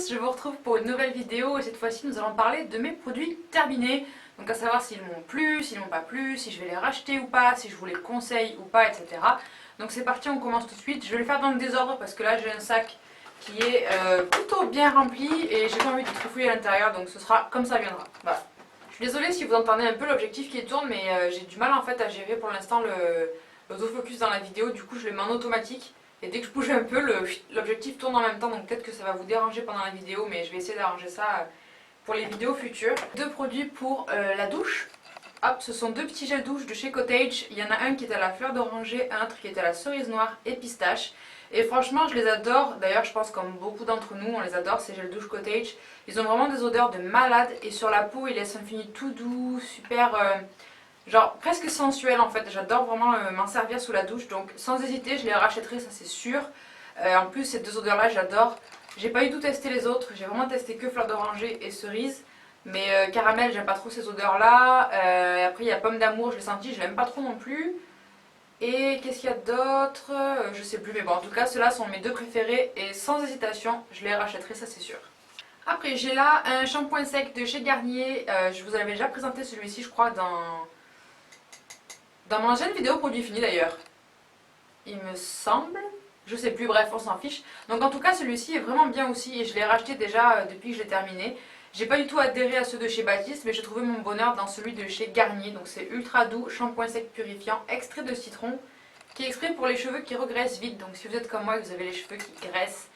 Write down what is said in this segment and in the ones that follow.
tous, je vous retrouve pour une nouvelle vidéo et cette fois-ci nous allons parler de mes produits terminés. Donc à savoir s'ils m'ont plu, s'ils m'ont pas plu, si je vais les racheter ou pas, si je vous les conseille ou pas, etc. Donc c'est parti, on commence tout de suite. Je vais le faire dans le désordre parce que là j'ai un sac qui est plutôt bien rempli et j'ai pas envie de trifouiller à l'intérieur, donc ce sera comme ça viendra. Voilà. Je suis désolée si vous entendez un peu l'objectif qui tourne, mais j'ai du mal en fait à gérer pour l'instant l'autofocus dans la vidéo, du coup je le mets en automatique. Et dès que je bouge un peu, l'objectif tourne en même temps, donc peut-être que ça va vous déranger pendant la vidéo, mais je vais essayer d'arranger ça pour les vidéos futures. Deux produits pour la douche. Hop, ce sont deux petits gels douche de chez Cottage. Il y en a un qui est à la fleur d'oranger, un autre qui est à la cerise noire et pistache. Et franchement, je les adore. D'ailleurs, je pense comme beaucoup d'entre nous, on les adore, ces gels douche Cottage. Ils ont vraiment des odeurs de malade et sur la peau, ils laissent un fini tout doux, super... genre presque sensuel en fait, j'adore vraiment m'en servir sous la douche, donc sans hésiter je les rachèterai, ça c'est sûr. En plus ces deux odeurs là j'adore. J'ai pas du tout testé les autres, j'ai vraiment testé que fleur d'oranger et cerise. Mais caramel j'aime pas trop ces odeurs là. Après il y a pomme d'amour, je l'ai senti, je l'aime pas trop non plus. Et qu'est-ce qu'il y a d'autre? Je sais plus, mais bon en tout cas ceux-là sont mes deux préférés et sans hésitation je les rachèterai, ça c'est sûr. Après j'ai là un shampoing sec de chez Garnier, je vous avais déjà présenté celui-ci je crois dans mon ancienne vidéo produit fini d'ailleurs, il me semble, je sais plus, bref on s'en fiche. Donc en tout cas celui-ci est vraiment bien aussi et je l'ai racheté déjà depuis que je l'ai terminé. J'ai pas du tout adhéré à ceux de chez Baptiste mais j'ai trouvé mon bonheur dans celui de chez Garnier. Donc c'est ultra doux, shampoing sec purifiant, extrait de citron, qui est extrait pour les cheveux qui regraissent vite. Donc si vous êtes comme moi et que vous avez les cheveux qui graissent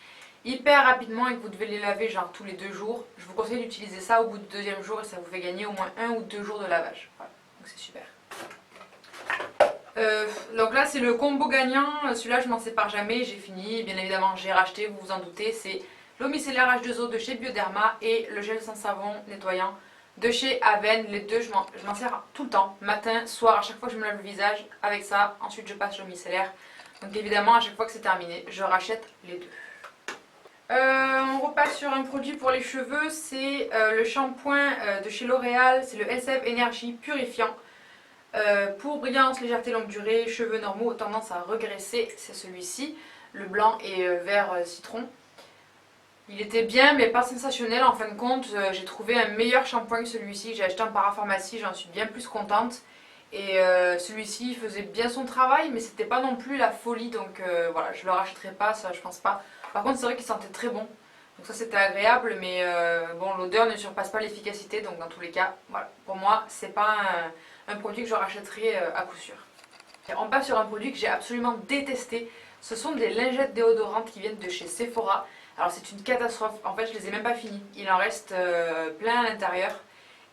hyper rapidement et que vous devez les laver genre tous les 2 jours, je vous conseille d'utiliser ça au bout du 2e jour et ça vous fait gagner au moins 1 ou 2 jours de lavage. Voilà, donc c'est super. Donc là c'est le combo gagnant, celui-là je m'en sépare jamais, j'ai fini, bien évidemment j'ai racheté, vous vous en doutez, c'est l'eau micellaire H2O de chez Bioderma et le gel sans savon nettoyant de chez Aven. Les deux je m'en sers tout le temps, matin, soir, à chaque fois que je me lave le visage avec ça, ensuite je passe l'eau micellaire. Donc évidemment à chaque fois que c'est terminé, je rachète les deux. On repasse sur un produit pour les cheveux, c'est le shampoing de chez L'Oréal, c'est le SF Energy Purifiant. Pour brillance, légèreté, longue durée, cheveux normaux, tendance à regresser, c'est celui-ci. Le blanc et vert citron. Il était bien mais pas sensationnel en fin de compte. J'ai trouvé un meilleur shampoing que celui-ci. J'ai acheté en parapharmacie, j'en suis bien plus contente. Et celui-ci faisait bien son travail mais c'était pas non plus la folie. Donc voilà, je le rachèterai pas, ça je pense pas. Par contre c'est vrai qu'il sentait très bon. Donc ça c'était agréable mais bon, l'odeur ne surpasse pas l'efficacité. Donc dans tous les cas, voilà, pour moi c'est pas un produit que je rachèterai à coup sûr. Et on passe sur un produit que j'ai absolument détesté. Ce sont des lingettes déodorantes qui viennent de chez Sephora. Alors c'est une catastrophe, en fait je les ai même pas finies. Il en reste plein à l'intérieur.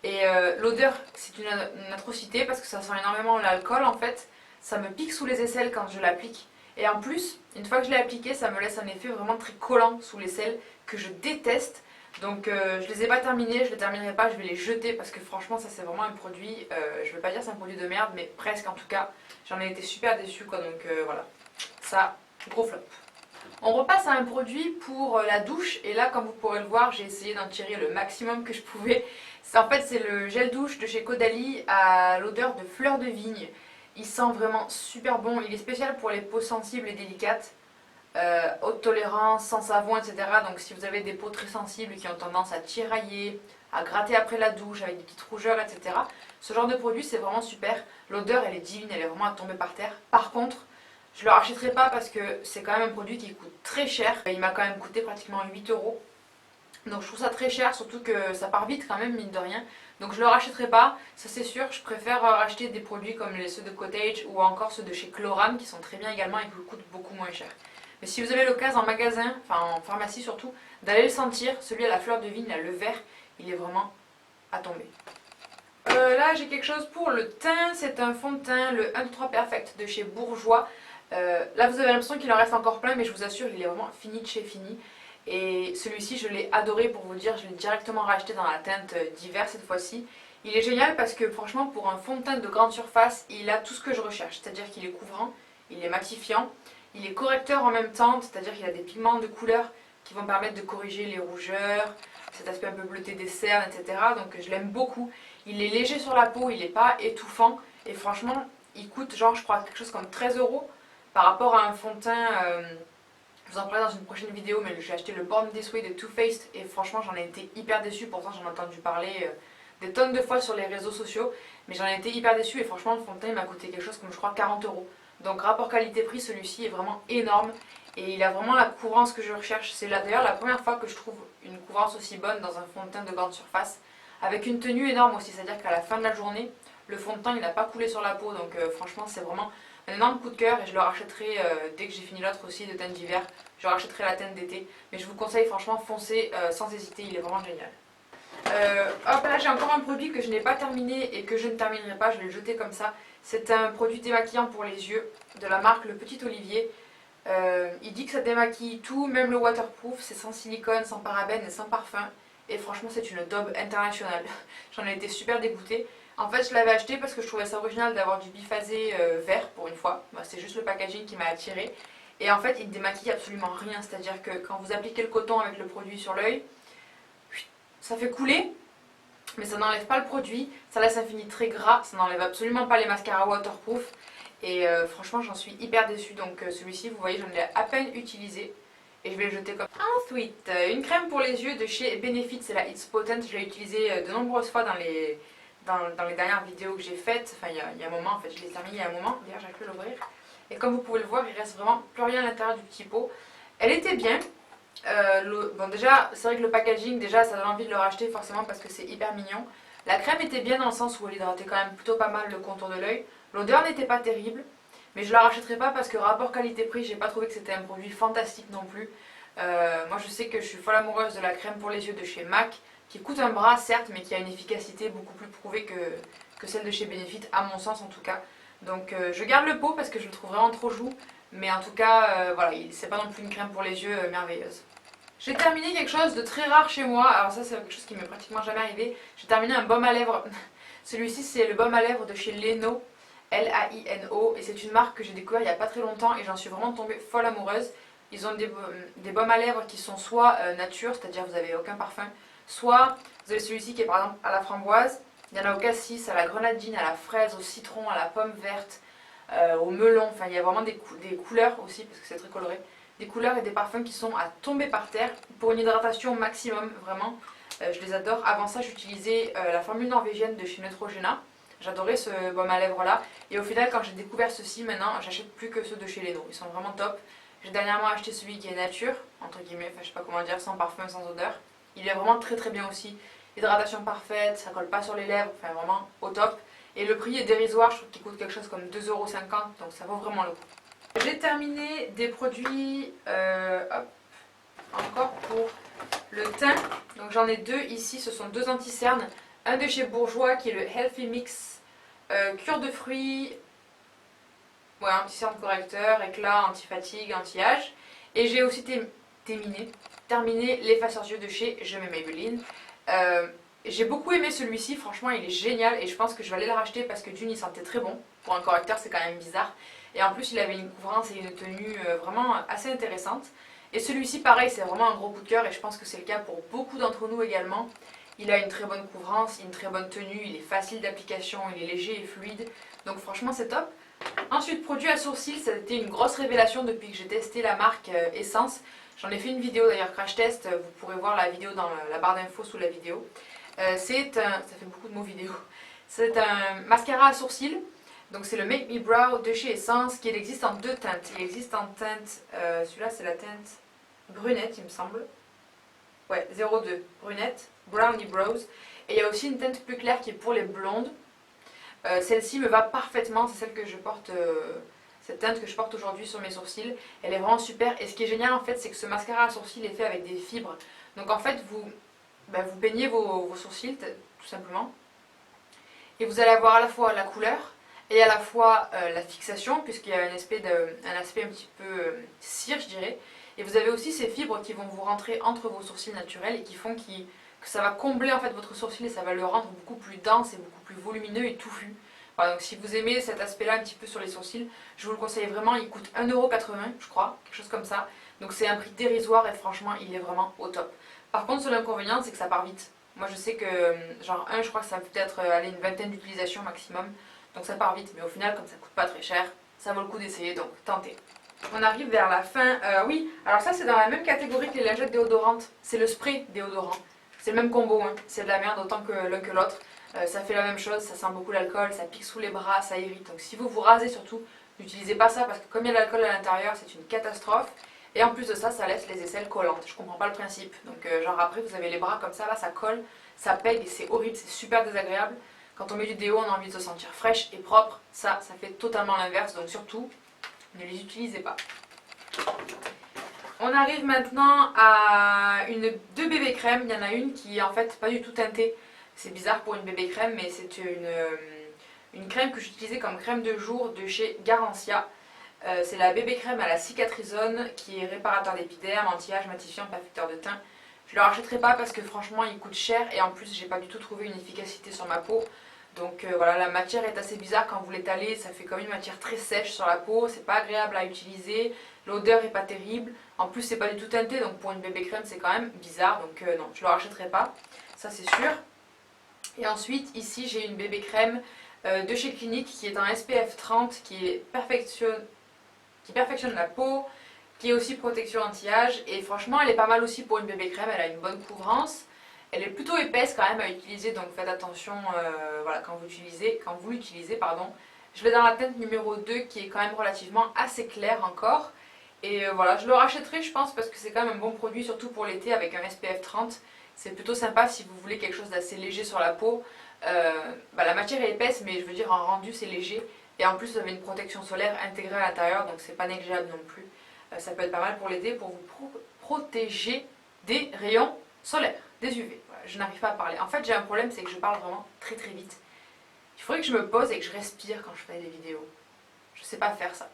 Et l'odeur c'est une atrocité parce que ça sent énormément l'alcool en fait. Ça me pique sous les aisselles quand je l'applique. Et en plus, une fois que je l'ai appliqué, ça me laisse un effet vraiment très collant sous l'aisselle que je déteste. Donc je les ai pas terminés, je les terminerai pas, je vais les jeter parce que franchement ça c'est vraiment un produit, je veux pas dire c'est un produit de merde mais presque en tout cas, j'en ai été super déçue quoi, donc voilà, ça, gros flop. On repasse à un produit pour la douche et là comme vous pourrez le voir j'ai essayé d'en tirer le maximum que je pouvais. En fait c'est le gel douche de chez Caudalie à l'odeur de fleur de vigne, il sent vraiment super bon, il est spécial pour les peaux sensibles et délicates. Haute tolérance, sans savon, etc. Donc si vous avez des peaux très sensibles qui ont tendance à tirailler, à gratter après la douche avec des petites rougeurs, etc. Ce genre de produit c'est vraiment super. L'odeur elle est divine, elle est vraiment à tomber par terre. Par contre, je ne le rachèterai pas parce que c'est quand même un produit qui coûte très cher. Il m'a quand même coûté pratiquement 8 euros. Donc je trouve ça très cher, surtout que ça part vite quand même, mine de rien. Donc je ne le rachèterai pas, ça c'est sûr. Je préfère acheter des produits comme ceux de Cottage ou encore ceux de chez Cloram qui sont très bien également et qui coûtent beaucoup moins cher. Mais si vous avez l'occasion en magasin, enfin en pharmacie surtout, d'aller le sentir, celui à la fleur de vigne, là, le vert, il est vraiment à tomber. Là j'ai quelque chose pour le teint, c'est un fond de teint, le 1-2-3 Perfect de chez Bourjois. Là vous avez l'impression qu'il en reste encore plein mais je vous assure il est vraiment fini de chez fini. Et celui-ci je l'ai adoré pour vous dire, je l'ai directement racheté dans la teinte d'hiver cette fois-ci. Il est génial parce que franchement pour un fond de teint de grande surface, il a tout ce que je recherche, c'est-à-dire qu'il est couvrant, il est matifiant. Il est correcteur en même temps, c'est-à-dire qu'il a des pigments de couleur qui vont permettre de corriger les rougeurs, cet aspect un peu bleuté des cernes, etc. Donc je l'aime beaucoup. Il est léger sur la peau, il n'est pas étouffant. Et franchement, il coûte genre je crois quelque chose comme 13 euros par rapport à un fond de teint Je vous en parlerai dans une prochaine vidéo, mais j'ai acheté le Born This Way de Too Faced et franchement j'en ai été hyper déçue. Pourtant j'en ai entendu parler des tonnes de fois sur les réseaux sociaux, mais j'en ai été hyper déçue et franchement le fond de teint il m'a coûté quelque chose comme je crois 40 euros. Donc rapport qualité-prix, celui-ci est vraiment énorme et il a vraiment la couvrance que je recherche. C'est d'ailleurs la première fois que je trouve une couvrance aussi bonne dans un fond de teint de grande surface, avec une tenue énorme aussi, c'est-à-dire qu'à la fin de la journée, le fond de teint il n'a pas coulé sur la peau, donc franchement c'est vraiment un énorme coup de cœur et je le rachèterai dès que j'ai fini l'autre aussi de teinte d'hiver. Je rachèterai la teinte d'été, mais je vous conseille franchement foncez sans hésiter, il est vraiment génial. Hop là j'ai encore un produit que je n'ai pas terminé et que je ne terminerai pas, je vais le jeter comme ça. C'est un produit démaquillant pour les yeux de la marque Le Petit Olivier. Il dit que ça démaquille tout, même le waterproof, c'est sans silicone, sans parabènes et sans parfum. Et franchement c'est une daube internationale. J'en ai été super dégoûtée. En fait je l'avais acheté parce que je trouvais ça original d'avoir du biphasé vert pour une fois. Bah, c'est juste le packaging qui m'a attirée. Et en fait il ne démaquille absolument rien, c'est-à-dire que quand vous appliquez le coton avec le produit sur l'œil, ça fait couler, mais ça n'enlève pas le produit, ça laisse un fini très gras, ça n'enlève absolument pas les mascaras waterproof. Et franchement j'en suis hyper déçue, donc celui-ci vous voyez j'en ai à peine utilisé. Et je vais le jeter comme ça. Ensuite, une crème pour les yeux de chez Benefit, c'est la It's Potent. Je l'ai utilisée de nombreuses fois dans les dernières vidéos que j'ai faites. Enfin, il y a un moment, en fait, je l'ai terminée il y a un moment. D'ailleurs, j'arrive plus à l'ouvrir. Et comme vous pouvez le voir, il reste vraiment plus rien à l'intérieur du petit pot. Elle était bien. Bon, déjà, c'est vrai que le packaging, déjà, ça donne envie de le racheter forcément parce que c'est hyper mignon. La crème était bien dans le sens où elle hydratait quand même plutôt pas mal le contour de l'œil. L'odeur n'était pas terrible. Mais je la rachèterai pas parce que rapport qualité-prix, j'ai pas trouvé que c'était un produit fantastique non plus. Moi je sais que je suis folle amoureuse de la crème pour les yeux de chez MAC, qui coûte un bras certes, mais qui a une efficacité beaucoup plus prouvée que celle de chez Benefit, à mon sens en tout cas. Donc je garde le pot parce que je le trouve vraiment trop chou, mais en tout cas, voilà, c'est pas non plus une crème pour les yeux merveilleuse. J'ai terminé quelque chose de très rare chez moi, alors ça c'est quelque chose qui m'est pratiquement jamais arrivé. J'ai terminé un baume à lèvres. Celui-ci c'est le baume à lèvres de chez Laino. Laino, et c'est une marque que j'ai découvert il n'y a pas très longtemps et j'en suis vraiment tombée folle amoureuse. Ils ont des baumes à lèvres qui sont soit nature, c'est-à-dire vous n'avez aucun parfum, soit vous avez celui-ci qui est par exemple à la framboise, il y en a au cassis, à la grenadine, à la fraise, au citron, à la pomme verte, au melon, enfin il y a vraiment des couleurs aussi parce que c'est très coloré, des couleurs et des parfums qui sont à tomber par terre pour une hydratation maximum, vraiment, je les adore. Avant ça j'utilisais la formule norvégienne de chez Neutrogena. J'adorais ce baume à lèvres là et au final quand j'ai découvert ceci maintenant j'achète plus que ceux de chez Leno, ils sont vraiment top. J'ai dernièrement acheté celui qui est nature, entre guillemets, enfin je sais pas comment dire, sans parfum, sans odeur. Il est vraiment très très bien aussi, hydratation parfaite, ça colle pas sur les lèvres, enfin vraiment au top. Et le prix est dérisoire, je trouve qu'il coûte quelque chose comme 2,50 €, donc ça vaut vraiment le coup. J'ai terminé des produits hop, encore pour le teint, donc j'en ai deux ici, ce sont deux anti-cernes. Un de chez Bourjois qui est le Healthy Mix cure de fruits, ouais, anti-cerne correcteur, éclat, anti-fatigue, anti-âge. Et j'ai aussi terminé l'effaceur yeux de chez Je mets Maybelline. J'ai beaucoup aimé celui-ci, franchement il est génial et je pense que je vais aller le racheter parce que d'une il sentait très bon. Pour un correcteur c'est quand même bizarre. Et en plus il avait une couvrance et une tenue vraiment assez intéressante. Et celui-ci pareil c'est vraiment un gros coup de cœur et je pense que c'est le cas pour beaucoup d'entre nous également. Il a une très bonne couvrance, une très bonne tenue, il est facile d'application, il est léger et fluide. Donc franchement c'est top. Ensuite, produit à sourcils, ça a été une grosse révélation depuis que j'ai testé la marque Essence. J'en ai fait une vidéo d'ailleurs crash test, vous pourrez voir la vidéo dans la barre d'infos sous la vidéo. Ça fait beaucoup de mots vidéo. C'est un mascara à sourcils. Donc c'est le Make Me Brow de chez Essence, qui existe en deux teintes. Il existe en teinte, celui-là c'est la teinte brunette il me semble. Ouais, 02, brunette, Brownie Brows. Et il y a aussi une teinte plus claire qui est pour les blondes. Celle-ci me va parfaitement, c'est celle que je porte, cette teinte que je porte aujourd'hui sur mes sourcils. Elle est vraiment super. Et ce qui est génial en fait, c'est que ce mascara à sourcils est fait avec des fibres. Donc en fait, vous peignez vos sourcils tout simplement. Et vous allez avoir à la fois la couleur et à la fois la fixation, puisqu'il y a un aspect un petit peu cire, je dirais. Et vous avez aussi ces fibres qui vont vous rentrer entre vos sourcils naturels et qui font que ça va combler en fait votre sourcil et ça va le rendre beaucoup plus dense et beaucoup plus volumineux et touffu. Voilà, donc si vous aimez cet aspect-là un petit peu sur les sourcils, je vous le conseille vraiment. Il coûte 1,80 € je crois, quelque chose comme ça. Donc c'est un prix dérisoire et franchement il est vraiment au top. Par contre, seul inconvénient c'est que ça part vite. Moi je sais que genre je crois que ça peut peut-être aller une vingtaine d'utilisations maximum. Donc ça part vite, mais au final comme ça coûte pas très cher, ça vaut le coup d'essayer, donc tentez. On arrive vers la fin. Oui, alors ça c'est dans la même catégorie que les lingettes déodorantes. C'est le spray déodorant. C'est le même combo, hein. C'est de la merde autant que l'un que l'autre. Ça fait la même chose, ça sent beaucoup l'alcool, ça pique sous les bras, ça irrite. Donc si vous vous rasez surtout, n'utilisez pas ça parce que comme il y a de l'alcool à l'intérieur, c'est une catastrophe. Et en plus de ça, ça laisse les aisselles collantes. Je comprends pas le principe. Donc genre après vous avez les bras comme ça, là ça colle, ça pègue et c'est horrible, c'est super désagréable. Quand on met du déo, on a envie de se sentir fraîche et propre. Ça fait totalement l'inverse. Donc surtout, ne les utilisez pas. On arrive maintenant à deux bébés crèmes. Il y en a une qui est en fait pas du tout teintée. C'est bizarre pour une bébé crème, mais c'est une crème que j'utilisais comme crème de jour de chez Garancia. C'est la bébé crème à la cicatrisone qui est réparateur d'épiderme, anti-âge, matifiant, perfecteur de teint. Je ne le rachèterai pas parce que franchement il coûte cher et en plus j'ai pas du tout trouvé une efficacité sur ma peau. Donc voilà, la matière est assez bizarre quand vous l'étalez, ça fait comme une matière très sèche sur la peau, c'est pas agréable à utiliser, l'odeur est pas terrible, en plus c'est pas du tout teinté donc pour une bébé crème c'est quand même bizarre donc non, je le rachèterai pas, ça c'est sûr. Et ensuite ici j'ai une bébé crème de chez Clinique qui est en SPF 30 qui perfectionne la peau, qui est aussi protection anti-âge et franchement elle est pas mal aussi pour une bébé crème, elle a une bonne couvrance. Elle est plutôt épaisse quand même à utiliser, donc faites attention voilà, quand vous l'utilisez. Pardon. Je vais dans la teinte numéro 2 qui est quand même relativement assez claire encore. Et voilà, je le rachèterai je pense parce que c'est quand même un bon produit, surtout pour l'été avec un SPF 30. C'est plutôt sympa si vous voulez quelque chose d'assez léger sur la peau. La matière est épaisse mais je veux dire en rendu c'est léger. Et en plus vous avez une protection solaire intégrée à l'intérieur donc c'est pas négligeable non plus. Ça peut être pas mal pour l'été pour vous protéger des rayons solaires, des UV. Voilà, je n'arrive pas à parler. En fait, j'ai un problème, c'est que je parle vraiment très très vite. Il faudrait que je me pose et que je respire quand je fais des vidéos. Je sais pas faire ça.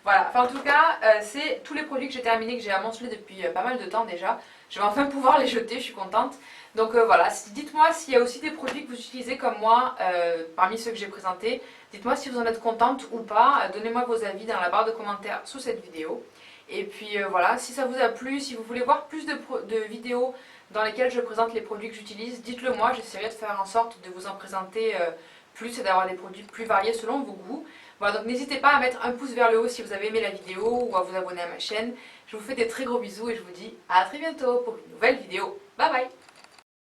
Voilà, enfin en tout cas, c'est tous les produits que j'ai terminés, que j'ai amoncelés depuis pas mal de temps déjà. Je vais enfin pouvoir les jeter, je suis contente. Donc voilà, dites-moi s'il y a aussi des produits que vous utilisez comme moi, parmi ceux que j'ai présentés. Dites-moi si vous en êtes contente ou pas. Donnez-moi vos avis dans la barre de commentaires sous cette vidéo. Et puis voilà, si ça vous a plu, si vous voulez voir plus de vidéos dans lesquelles je présente les produits que j'utilise, dites-le moi, j'essaierai de faire en sorte de vous en présenter plus et d'avoir des produits plus variés selon vos goûts. Voilà, donc n'hésitez pas à mettre un pouce vers le haut si vous avez aimé la vidéo ou à vous abonner à ma chaîne. Je vous fais des très gros bisous et je vous dis à très bientôt pour une nouvelle vidéo. Bye bye!